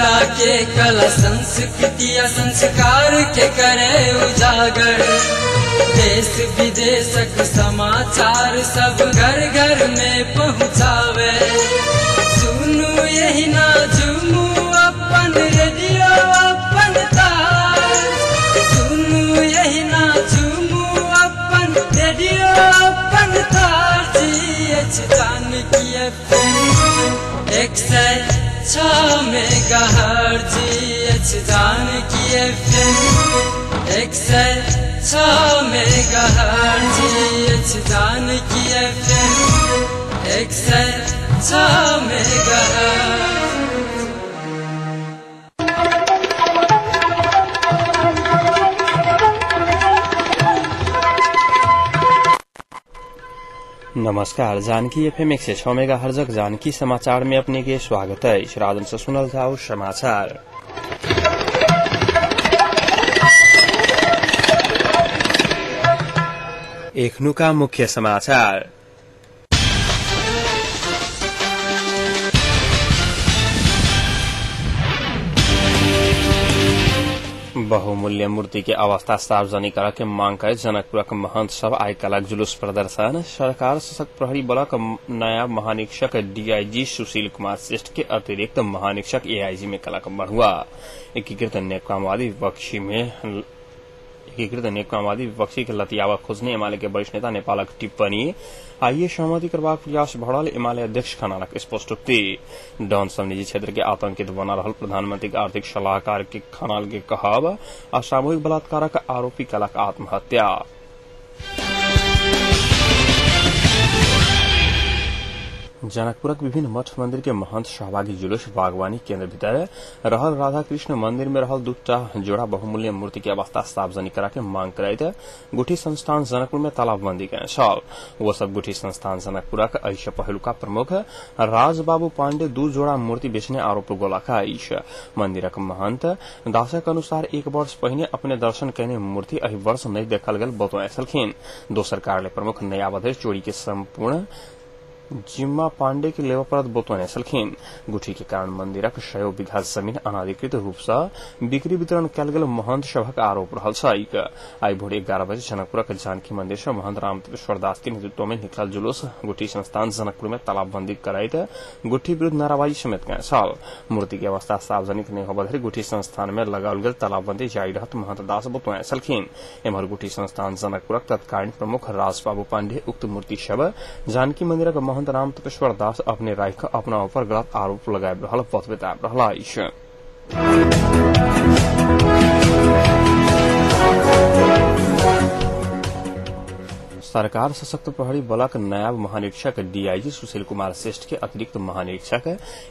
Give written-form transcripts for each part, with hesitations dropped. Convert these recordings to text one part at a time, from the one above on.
मिथिला के कला संस्कृति संस्कार के करे उजागर। देश विदेशक समाचार सब घर घर में पहुँचावे। सुनू यही ना झूमू अपन रेडियो अपन तार। सुनू यही ना झूमू अपन रेडियो अपन तार। GH Janaki FM 106 megahertz. GH Janaki FM 106 megahertz. GH Janaki FM 106 megahertz. नमस्कार। जानकी FM 106 मेगाहर्ट्ज जानकी समाचार में अपने के स्वागत है। इस रात से सुनल जाओ समाचार। एखनु का मुख्य समाचार। बहुमूल्य मूर्ति के अवस्था सार्वजनिक करे के मांग करे जनकपुरक महंत सब आइ कलक जुलूस प्रदर्शन। सरकार सशक्त प्रहरी बलक नया महानिरीक्षक DIG सुशील कुमार श्रेष्ठ के अतिरिक्त महानिरीक्षक AIG में कलक बढ़ुआ। एकीकृत नेकमावादी विपक्षी के लतियावा खोजने एमाले के वरिष्ठ नेता नेपालक टिप्पणी। आइए सहमति करबाक प्रयास बढ़ल एमाले अध्यक्ष खनालक स्पष्टोक्ति। डॉन सब निजी क्षेत्र के आतंकित बना रहल प्रधानमंत्री के आर्थिक सलाहकार के खनाल के कहब। असामूहिक बलात्कारक आरोपी कलक आत्महत्या। जनकपुरक विभिन्न मठ मंदिर के महंत सहभागी जुलूस बागवानी केंद्र भीतर रहल राधा कृष्ण मंदिर में रहल दूटा जोड़ा बहुमूल्य मूर्ति के अवस्था सार्वजनिक करा के मांग करैत गुठी संस्थान जनकपुर में तालाबंदी कने छल। वो सब गुठी संस्थान जनकपुरक ऐश पहलुका प्रमुख राजबाबू पांडे 2 जोड़ा मूर्ति बेचने आरोप गोलाका ऐश। मंदिरक महंत दासक अनुसार 1 वर्ष पहिने अपने दर्शन कैने मूर्ति एहि वर्ष नहीं देखल गेल बतौने छलखिन। दोसर कार्यालय प्रमुख नयावधेर चोरी के संपूर्ण जिम्मा पांडे के लेवा परत बतौने छलखिन। गुठी के कारण मंदिरक 100 बीघा जमीन अनाधिकृत रूप से बिक्री वितरण कयल गेल महंत सभक आरोप रहल छै। आई भोर 11 बजे जनकपुरक जानकी मंदिर से महंत रामतेश्वर दास के नेतृत्व में निकलल जुलूस गुठी संस्थान जनकपुर में तालाबंदी करैत गुठी विरुद्ध नाराबाजी समेत कने छल। मूर्ति की अवस्था सार्वजनिक नहीं होबा धरि गुठी संस्थान में लगाओल गेल तालाबंदी जारी रहत महंत दास बतौने छलखिन। एम्हर गुठी संस्थान जनकपुरक तत्कालीन प्रमुख राजबाबू पांडे उक्त मूर्ति सब जानकी मंदिरक महंत रामतेश्वर दास अपने राय अपना ऊपर गलत आरोप लगाए रहल बताब रहला। सरकार सशक्त प्रहरी बलक नायब महानिरीक्षक DIG सुशील कुमार श्रेष्ठ के अतिरिक्त महानिरीक्षक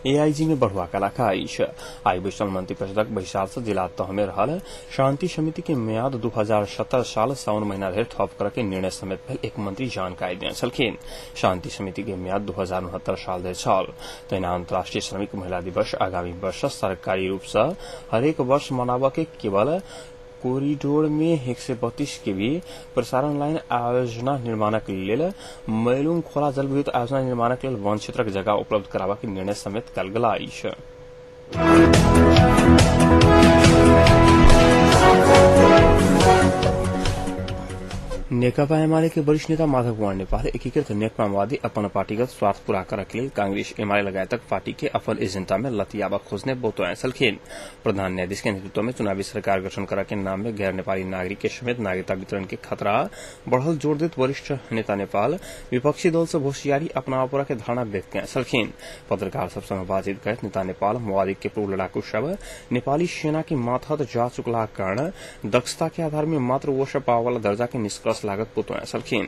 AIG में बढ़ुआ कलाका आई वैष्णव मंत्री परिषदक बैसार से जिला तह में रहल शांति समिति के म्याद 2017 साल साउन महीना धरि थप करके निर्णय समेत भेल एक मंत्री जानकारी देने छलखिन। शांति समिति के म्याद 2069 साल धरि छल। तहिना अंतर्राष्ट्रीय श्रमिक महिला दिवस आगामी वर्ष सरकारी रूप से हरेक वर्ष मनाबा के केवल कोरिडोर में 132 केवी प्रसारण लाइन आयोजना निर्माणक लेल मैलुङ खोला जलविद्युत आयोजना निर्माणक लेल वन क्षेत्रक जगह उपलब्ध कराबा के निर्णय समेत कयल गेल अछि। नेकपा एमाले के वरिष्ठ नेता माधव कुमार नेपाल एकीकृत नेकपावादी अपन पार्टीगत स्वार्थ पूरा करक लेल कांग्रेस एमाले लगायतक पार्टी के अपन एजेंडा में लतियाबा खोजने बतौने छलखिन। प्रधान न्यायाधीश के नेतृत्व में चुनावी सरकार गठन करा के नाम में गैर नेपाली नागरिक के समेत नागरिकता वितरण के खतरा बढ़ल जोर देत वरिष्ठ नेता नेपाल विपक्षी दल से होशियारी अपनावा पूरा के धारणा व्यक्त किए छलखिन। पत्रकार सब संग बातचीत करत नेता नेपाल माओवादी के पूर्व लड़ाकू सब नेपाली सेना के माथत जा चुकला कारण दक्षता के आधार में मात्र वो सब पावा वाला दर्जा के निष्कर्ष लागत बतौने छलखिन।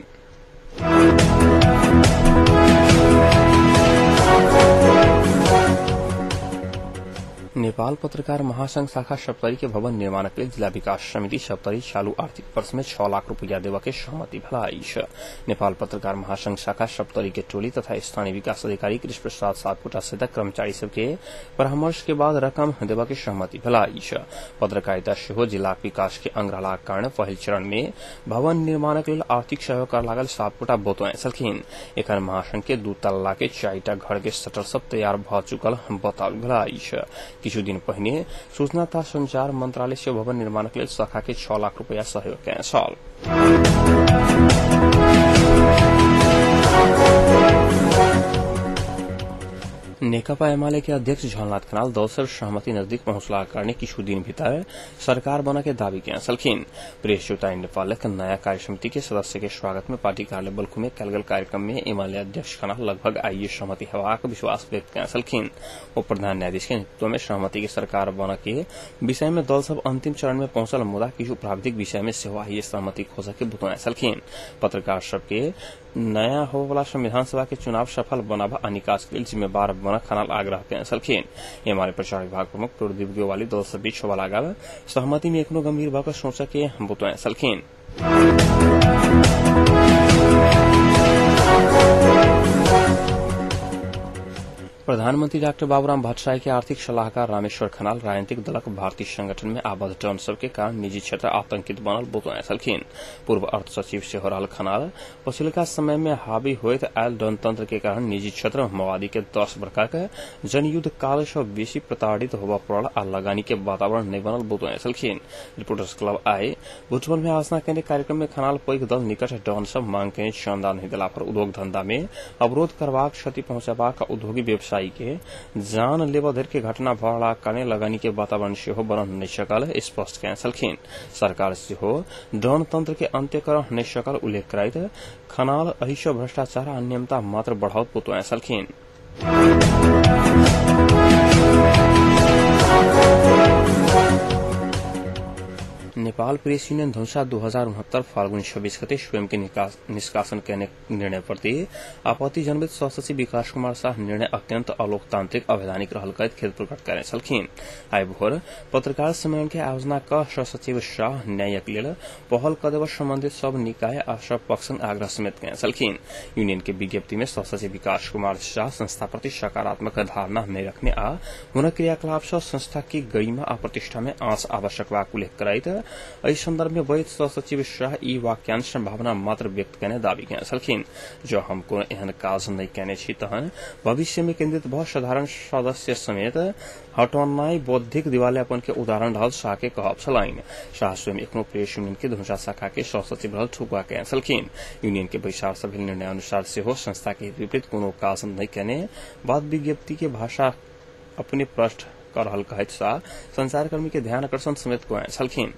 नेपाल पत्रकार महासंघ शाखा सप्तरी के भवन निर्माण के लिए जिला विकास समिति सप्तरी चालू आर्थिक वर्ष में 6 लाख रुपया देवा के सहमति भलाई। नेपाल पत्रकार महासंघ शाखा सप्तरी के टोली तथा स्थानीय विकास अधिकारी कृष्ण प्रसाद सातपुटा सहित कर्मचारी सबके परामर्श के बाद रकम देवा के सहमति भलाई। पत्रकारिता सेहो जिला विकास के अंग रहलाक कारण पहिल चरण में भवन निर्माण के लिए आर्थिक सहयोग कर लागल सातपुटा बतौने छलखिन। एखन महासंघ के 2 तल्ला के 4टा घर के शटर सब तैयार भ चुकल बताओल भलाई। किछु दिन पहिने सूचना तथा संचार मंत्रालय से भवन निर्माण के लिए शाखा के 6 लाख रुपया सहयोग के साल। नेकपा एमाले के अध्यक्ष झलनाथ खनाल दल से सहमति नजदीक पहुंचला करने किछु दिन भीतर सरकार बना के दावी किया सलखीन। प्रेस जुटाई नेपाल नया कार्य समिति के सदस्य के स्वागत में पार्टी कार्यालय बल्खु में कल कार्यक्रम में एमाले अध्यक्ष खनाल लगभग आइए सहमति हेबाक विश्वास व्यक्त किया सलखीन। उप प्रधान न्यायाधीश के नेतृत्व में सहमति की सरकार बना के विषय में दल सब अंतिम चरण में पहुंचल मुदा किछु प्राविधिक विषय में सेवा आइए सहमति खोज के बुतुआ सलखीन। पत्रकार सबके नया हो वाला संविधान सभा के चुनाव सफल बनावा आ निकास के लिए जिम्मेवार बना खनाल आग्रह के सलखीन। एमाले प्रचार विभाग प्रमुख प्रदीप गोवाली दल से बीच होवा लगा सहमति में एकनो गंभीर भाग सोच के बुतुआ सलखीन। प्रधानमंत्री डॉक्टर बाबूराम भट्टराय के आर्थिक सलाहकार रामेश्वर खनाल राजनीतिक दलक भारतीय संगठन में आबद्ध टर्न सब के कारण निजी क्षेत्र आतंकित बनल बुतुआ सलखीन। पूर्व अर्थ सचिव सेहोराल खनाल पछिल्का समय में हावी होइत आयल जनतंत्र के कारण निजी क्षेत्र माओवादी के 10 वर्ष के जनयुद्ध काल से बेसी प्रताड़ित होबा पड़ल आ लगानी के वातावरण नहीं बनल बुतुआ सलखीन। रिपोर्टर्स क्लब आए भुजबल में आलोचना करने कार्यक्रम में खनाल पैघ दल निकट डॉन सब मांग के चंदा नहीं दिला पर उद्योग धंधा में अवरोध करबाक क्षति पहुंचाबाक उद्योगी व्यवसायी के जान लेवा धर के घटना भड़ा करने लगानी के वातावरण से हो बन नहीं सकल स्पष्ट कह सलखीन। सरकार से हो डॉन तंत्र के अंत्य कर नहीं सकल उल्लेख कराइत खनाल अहिश भ्रष्टाचार अनियमितता मात्र बढ़ाओ पुतुआ सलखीन। नेपाल प्रेस यूनियन धनुषा 2069 फाल्गुन 26 गते स्वयं के निष्कासन करने निर्णय प्रति आपत्ति जन्मित सहसचिव विकास कुमार शाह निर्णय अत्यंत अलोकतांत्रिक अवैधानिक रहल कहत खेद प्रकट करे सलखीन। आइ भोर पत्रकार सम्मेलन के आयोजना क सहसचिव शाह न्यायिक लेल पहल कदेवा संबंधित सब निकाय आ सब पक्षन आग्रह समेत करे सलखीन। यूनियन के विज्ञप्ति में सहसचिव विकास कुमार शाह संस्था प्रति सकारात्मक धारणा में रखने आ हुन क्रियाकलाप से संस्था की गरिमा आ प्रतिष्ठा में आंच आवश्यक बा उल्लेख कराइत इस संदर्भ में वैध सहसचिव शाह ई वाक्यांश संभावना मात्र व्यक्त करने दावी किया सलखीन। जो हमको एहन काज नहीं कहने छी तहन भविष्य में केंद्रित बहुत साधारण सदस्य समेत हटौनाई बौद्धिक दिवालियापन के उदाहरण रहल शाह के कहब छलाइन। शाह स्वयं एखनो प्रेस यूनियन के धनुषा शाखा के सहसचिव रहल ठुकवा के सलखीन। यूनियन के बैसार सभा निर्णय अनुसार से हो संस्था के विपरीत कोनो काज नहीं कहने बाद विज्ञप्ति के भाषा अपने प्रश्न कर रहल कहत शाह संचारकर्मी के ध्यान आकर्षण समेत को सलखीन।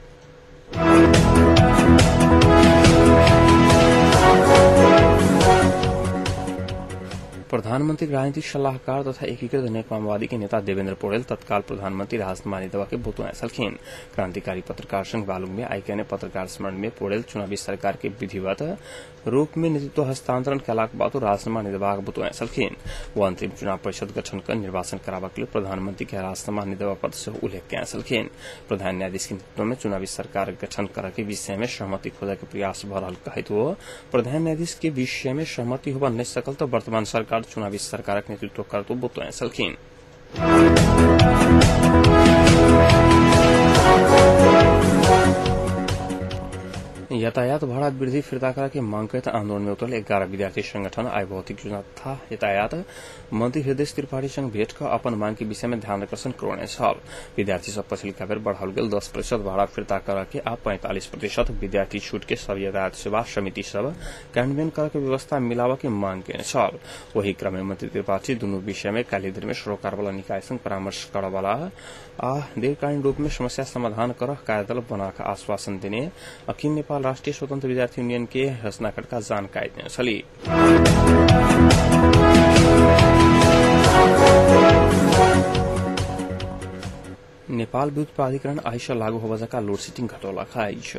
प्रधानमंत्री राजनीतिक सलाहकार तथा एकीकृत नेकपा माओवादी के नेता देवेंद्र पौडेल तत्काल प्रधानमंत्री राजकुमार देवा के बुतुआ सलखीन। क्रांतिकारी पत्रकार संघ बालुग में आइके ने पत्रकार स्मरण में पौडेल चुनावी सरकार के विधिवत रूप में नेतृत्व हस्तांतरण कैलाक बाद राजकुमार निदेवा बुतुआ सलखीन। वो अंतरिम चुनाव परिषद गठन कर निर्वाचन करावा के लिए प्रधानमंत्री के राजकुमार निदेवा पद से उल्लेख किया सलखीन। प्रधान न्यायाधीश के नेतृत्व में चुनावी सरकार गठन करे के विषय में सहमति खोजे के प्रयास भ रहल कहत वो प्रधान न्यायाधीश के विषय में सहमति होबा नहीं सकल तो वर्तमान सरकार चुनावी सरकार नेतृत्व करतो बुतुआ सलखीन। यातायात भाड़ा वृद्धि फिर्ता करा के मांग करते आंदोलन में उतरल 11 विद्यार्थी संगठन आय भौतिक योजना तथा यातायात मंत्री हृदय त्रिपाठी संग भेंट कर अपन मांग के विषय में ध्यान आकर्षण करौने छल। विद्यार्थी सब पछिल्का बेर बढ़ाओल गेल 10% भाड़ा फिर्ता करा के आ 45% विद्यार्थी छूट के सब यातायात सेवा समिति सब कार्यान्वयन करा के व्यवस्था मिलावा के मांग केने छल। वही क्रम में मंत्री त्रिपाठी दुनू विषय में काल्हि दिन में सरोकार वाला निकाय संग परामर्श करे वाला आ दीर्घकालीन रूप में समस्या समाधान कर कार्यदल बनाकर आश्वासन देने अखिल नेपाल राष्ट्रीय स्वतंत्र विद्यार्थी यूनियन के रचनाकर्ता का जानकारी देने छली। नेपाल विद्युत प्राधिकरण आइश लागू होबा जका लोड सेटिंग घटौला आइश।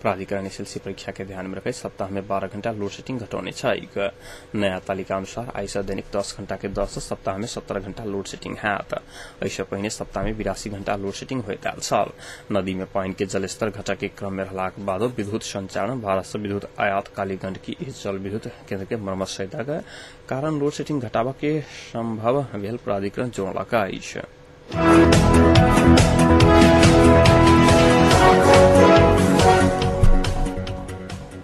प्राधिकरण एसएलसी परीक्षा के ध्यान में रखे सप्ताह में 12 घंटा लोड सेटिंग घटौने छाइक। नया तालिका अनुसार आइश दैनिक 10 घंटा के 10 सप्ताह में 17 घंटा लोड सेटिंग हैत। ऐसे पहिने सप्ताह में 82 घंटा लोड सेटिंग होइत आयल छल। नदी में पानी के जलस्तर घटा के क्रम में रहलाक बाद विद्युत संचालन भारत से विद्युत आयात कालीगंज की जल विद्युत केंद्र के मरम्मत सहित कारण लोड सेटिंग घटावा के संभव भेल प्राधिकरण जोड़लक आइश।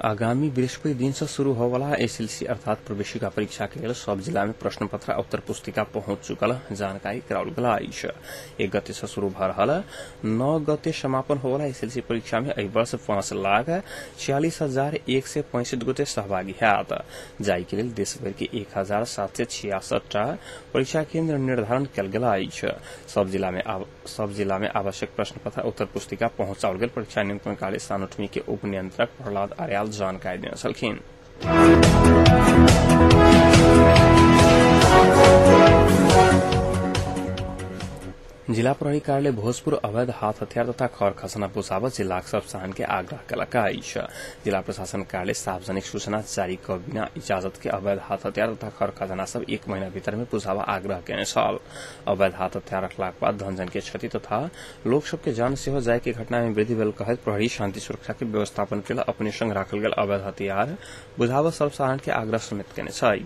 आगामी बृहस्पति दिन से शुरू होवाला एसएलसी अर्थात प्रवेशिका परीक्षा के लिए सब जिला में प्रश्न पत्र उत्तर पुस्तिका पहुंच चुकल जानकारी कराउल गई। 1 गते से शुरू भ रहा 9 गते समापन होवाला एसएलसी परीक्षा में एहि वर्ष 5,46,165 गोटे सहभागी हैत। जाहि के लिए देशभर के 1,766 परीक्षा केन्द्र निर्धारण कल गेल अछि। सब जिला में आवश्यक प्रश्न पत्र उत्तर पुस्तिका पहुंचाओल गेल। परीक्षा नियंत्रण कार्य सानुटमी के उप नियंत्रक प्रहलाद आर्याल जानकारी देने छलखिन। जिला प्रहरी कार्यालय भोजपुर अवैध हाथ हथियार तथा खर खसना बुझावत जिला सब सहन के आग्रह कलक अछि। जिला प्रशासन कार्यालय सार्वजनिक सूचना जारी क बिना इजाजत के अवैध हाथ हथियार तथा खर खजाना सब 1 महीना भीतर में बुझावा आग्रह केने छल। अवैध हाथ हथियार रखलाक बाद धनजन के क्षति तथा लोक सब के जान सेहो जाय के घटना में वृद्धि भेल कहैत प्रहरी शांति सुरक्षा के व्यवस्थापन के लिए अपने संग राखल गेल अवैध हथियार बुझावा सर्वसाधारण के आग्रह समेत केने छै।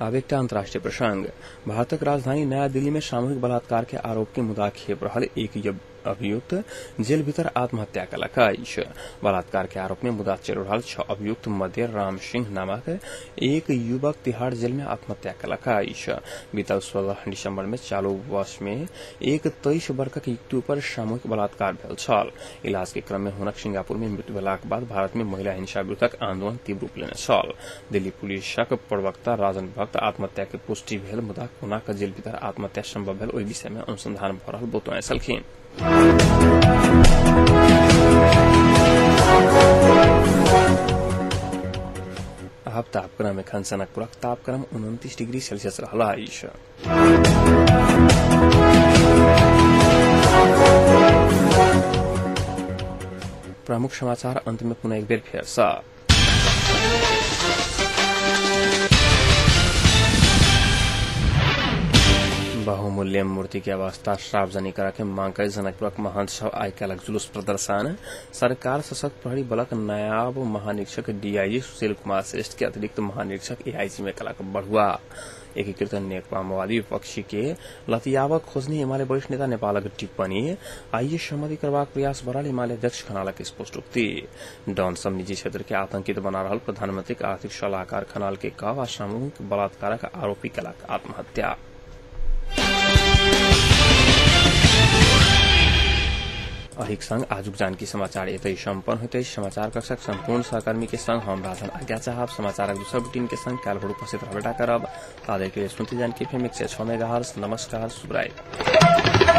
अब एक अंतर्राष्ट्रीय प्रसंग। भारतक राजधानी नया दिल्ली में सामूहिक बलात्कार के आरोप के मुद्दा खेप रहल एक अभियुक्त जेल भीतर आत्महत्या कलक अछि। बलात्कार के आरोप में मुद्दा चलि रहल 6 अभियुक्त मध्य राम सिंह नामक एक युवक तिहाड़ जेल में आत्महत्या कलक अछि। बीतल 16 दिसंबर में चालू वर्ष में एक 23 वर्षक युवती पर सामूहिक बलात्कार भेल छल। इलाज के क्रम में हुनक सिंगापुर में मृत्यु भेलाक बाद भारत में महिला हिंसा विरुद्धक आंदोलन तीव्र रूप लेने छल। दिल्ली पुलिसक प्रवक्ता राजन भक्त आत्महत्या के पुष्टि भेल मुदा कोना जेल भीतर आत्महत्या संभव भेल ओहि विषय में अनुसंधान भ रहल बतौने छलखिन। अब तापक्रम एखन सनकपुरक तापक्रम 29 डिग्री सेल्सियस रहल अछि। प्रमुख समाचार अंत में पुनः एक बेर फेर सा। बहुमूल्य मूर्ति की अवस्था सार्वजनिक के मांग कर जनकपुरक महंत सब आइ कलक जुलूस प्रदर्शन। सरकार सशक्त प्रहरी बलक नायब महानिरीक्षक डीआईजी सुशील कुमार श्रेष्ठ के अतिरिक्त महानिरीक्षक एआईजी में कलक बढ़ुआ। एकीकृत नेकपा माओवादी विपक्षी के लतियावक खोजनी हिमालय वरिष्ठ नेता नेपालक टिप्पणी आइए सहमति करबाक प्रयास बढ़ल हिमालय अध्यक्ष खनालक स्पष्ट उक्ति। डॉन सब निजी क्षेत्र के आतंकित बना रहल प्रधानमंत्री के आर्थिक सलाहकार खनाल के कहवा सामूहिक बलात्कारक आरोपी कलक आत्महत्या। अहिक संग आजुक जानकी समाचार एतै सम्पन्न होते। समाचार कक्षक संपूर्ण सहकर्मी के संग हम राजन आज्ञा चाहब। समाचारक दूसरा बुलेटिन के संग काल भोर उपस्थित रहबेटा करब। तादेर के लिए सुनते जानकी FM 106 मेगाहर्ट्ज। नमस्कार, शुभ रात्रि।